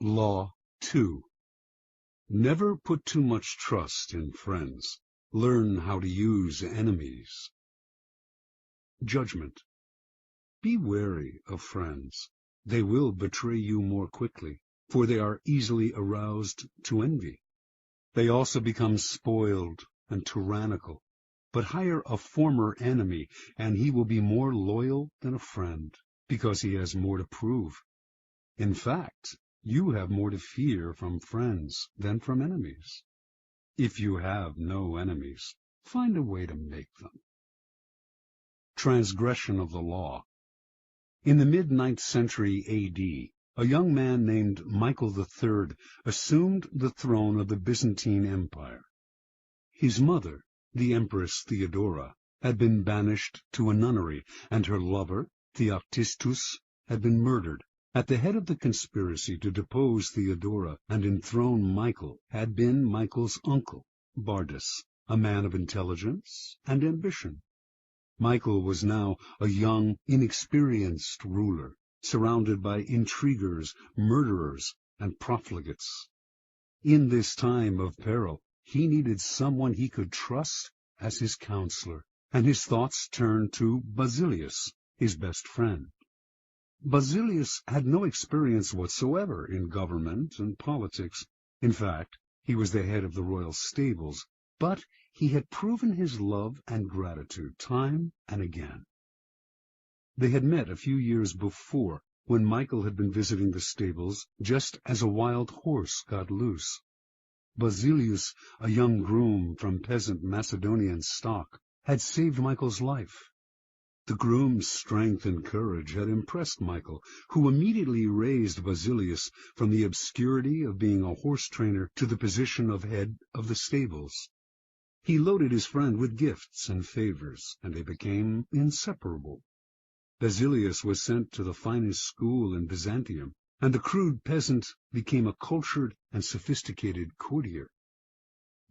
Law 2. Never put too much trust in friends. Learn how to use enemies. Judgment. Be wary of friends. They will betray you more quickly, for they are easily aroused to envy. They also become spoiled and tyrannical. But hire a former enemy, and he will be more loyal than a friend, because he has more to prove. In fact, you have more to fear from friends than from enemies. If you have no enemies, find a way to make them. Transgression of the law. In the mid-9th century A.D., a young man named Michael III assumed the throne of the Byzantine Empire. His mother, the Empress Theodora, had been banished to a nunnery, and her lover, Theoctistus, had been murdered. At the head of the conspiracy to depose Theodora and enthrone Michael had been Michael's uncle, Bardas, a man of intelligence and ambition. Michael was now a young, inexperienced ruler, surrounded by intriguers, murderers, and profligates. In this time of peril, he needed someone he could trust as his counselor, and his thoughts turned to Basilius, his best friend. Basilius had no experience whatsoever in government and politics. In fact, he was the head of the royal stables, but he had proven his love and gratitude time and again. They had met a few years before, when Michael had been visiting the stables just as a wild horse got loose. Basilius, a young groom from peasant Macedonian stock, had saved Michael's life. The groom's strength and courage had impressed Michael, who immediately raised Basilius from the obscurity of being a horse trainer to the position of head of the stables. He loaded his friend with gifts and favors, and they became inseparable. Basilius was sent to the finest school in Byzantium, and the crude peasant became a cultured and sophisticated courtier.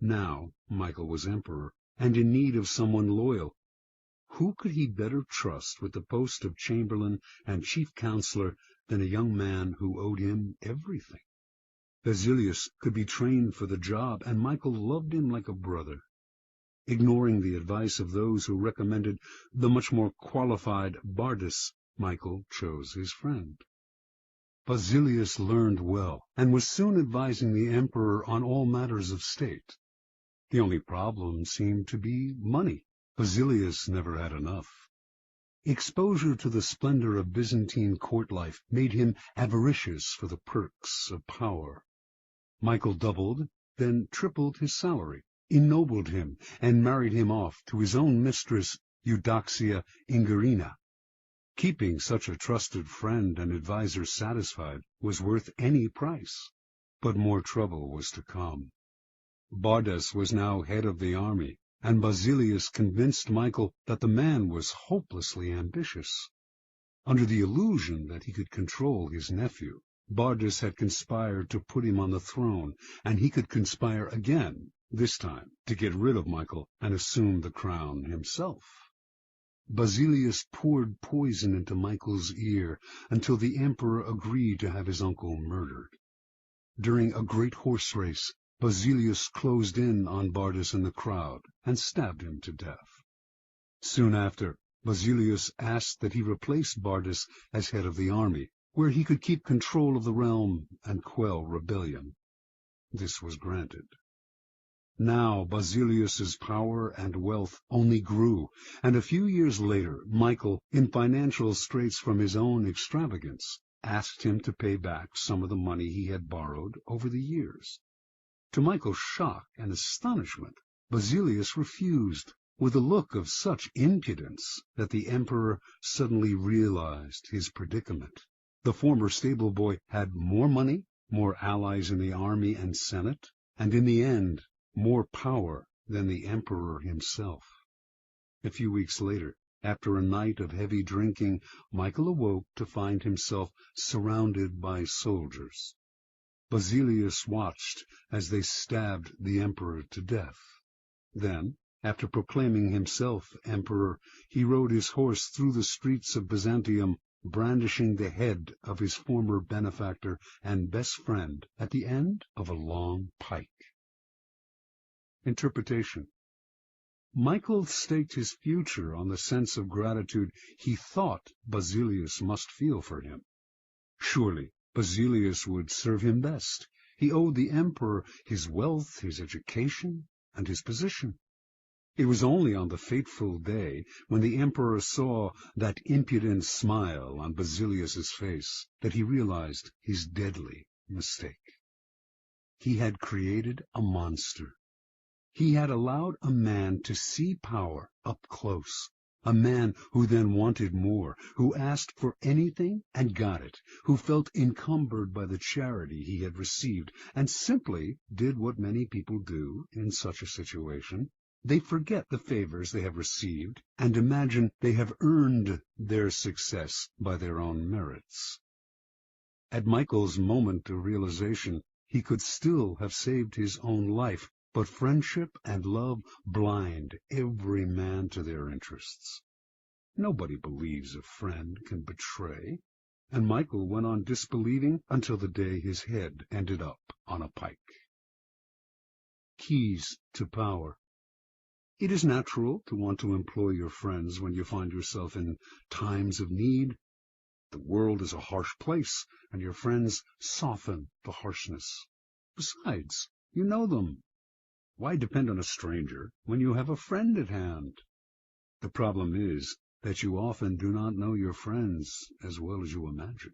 Now Michael was emperor, and in need of someone loyal. Who could he better trust with the post of chamberlain and chief counselor than a young man who owed him everything? Basilius could be trained for the job, and Michael loved him like a brother. Ignoring the advice of those who recommended the much more qualified Bardas, Michael chose his friend. Basilius learned well, and was soon advising the emperor on all matters of state. The only problem seemed to be money. Basilius never had enough. Exposure to the splendor of Byzantine court life made him avaricious for the perks of power. Michael doubled, then tripled his salary, ennobled him, and married him off to his own mistress, Eudoxia Ingerina. Keeping such a trusted friend and adviser satisfied was worth any price. But more trouble was to come. Bardas was now head of the army, and Basilius convinced Michael that the man was hopelessly ambitious. Under the illusion that he could control his nephew, Bardas had conspired to put him on the throne, and he could conspire again, this time to get rid of Michael and assume the crown himself. Basilius poured poison into Michael's ear until the emperor agreed to have his uncle murdered. During a great horse race, Basilius closed in on Bardas in the crowd and stabbed him to death. Soon after, Basilius asked that he replace Bardas as head of the army, where he could keep control of the realm and quell rebellion. This was granted. Now Basilius's power and wealth only grew, and a few years later Michael, in financial straits from his own extravagance, asked him to pay back some of the money he had borrowed over the years. To Michael's shock and astonishment, Basilius refused, with a look of such impudence that the emperor suddenly realized his predicament. The former stable boy had more money, more allies in the army and senate, and in the end, more power than the emperor himself. A few weeks later, after a night of heavy drinking, Michael awoke to find himself surrounded by soldiers. Basilius watched as they stabbed the emperor to death. Then, after proclaiming himself emperor, he rode his horse through the streets of Byzantium, brandishing the head of his former benefactor and best friend at the end of a long pike. Interpretation. Michael staked his future on the sense of gratitude he thought Basilius must feel for him. Surely Basilius would serve him best. He owed the emperor his wealth, his education, and his position. It was only on the fateful day when the emperor saw that impudent smile on Basilius's face that he realized his deadly mistake. He had created a monster. He had allowed a man to see power up close, a man who then wanted more, who asked for anything and got it, who felt encumbered by the charity he had received, and simply did what many people do in such a situation. They forget the favors they have received and imagine they have earned their success by their own merits. At Michael's moment of realization, he could still have saved his own life, but friendship and love blind every man to their interests. Nobody believes a friend can betray, and Michael went on disbelieving until the day his head ended up on a pike. Keys to power. It is natural to want to employ your friends when you find yourself in times of need. The world is a harsh place, and your friends soften the harshness. Besides, you know them. Why depend on a stranger when you have a friend at hand? The problem is that you often do not know your friends as well as you imagine.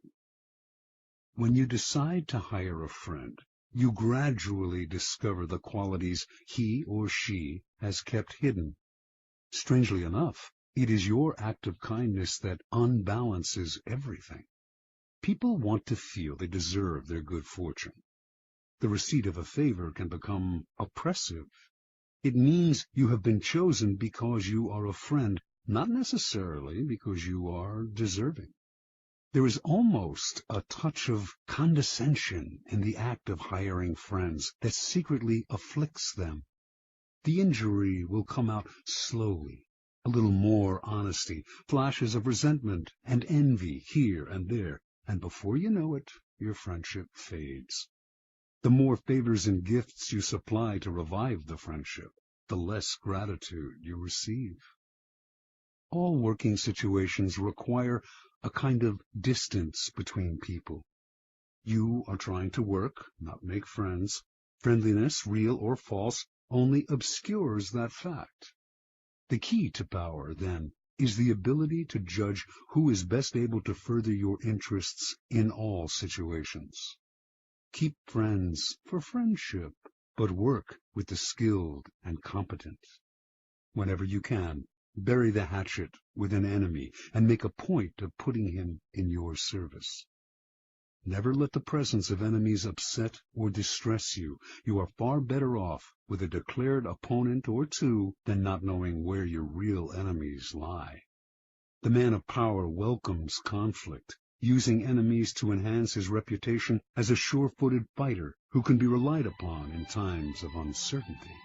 When you decide to hire a friend, you gradually discover the qualities he or she has kept hidden. Strangely enough, it is your act of kindness that unbalances everything. People want to feel they deserve their good fortune. The receipt of a favor can become oppressive. It means you have been chosen because you are a friend, not necessarily because you are deserving. There is almost a touch of condescension in the act of hiring friends that secretly afflicts them. The injury will come out slowly, a little more honesty, flashes of resentment and envy here and there, and before you know it, your friendship fades. The more favors and gifts you supply to revive the friendship, the less gratitude you receive. All working situations require a kind of distance between people. You are trying to work, not make friends. Friendliness, real or false, only obscures that fact. The key to power, then, is the ability to judge who is best able to further your interests in all situations. Keep friends for friendship, but work with the skilled and competent. Whenever you can, bury the hatchet with an enemy and make a point of putting him in your service. Never let the presence of enemies upset or distress you. You are far better off with a declared opponent or two than not knowing where your real enemies lie. The man of power welcomes conflict, using enemies to enhance his reputation as a sure-footed fighter who can be relied upon in times of uncertainty.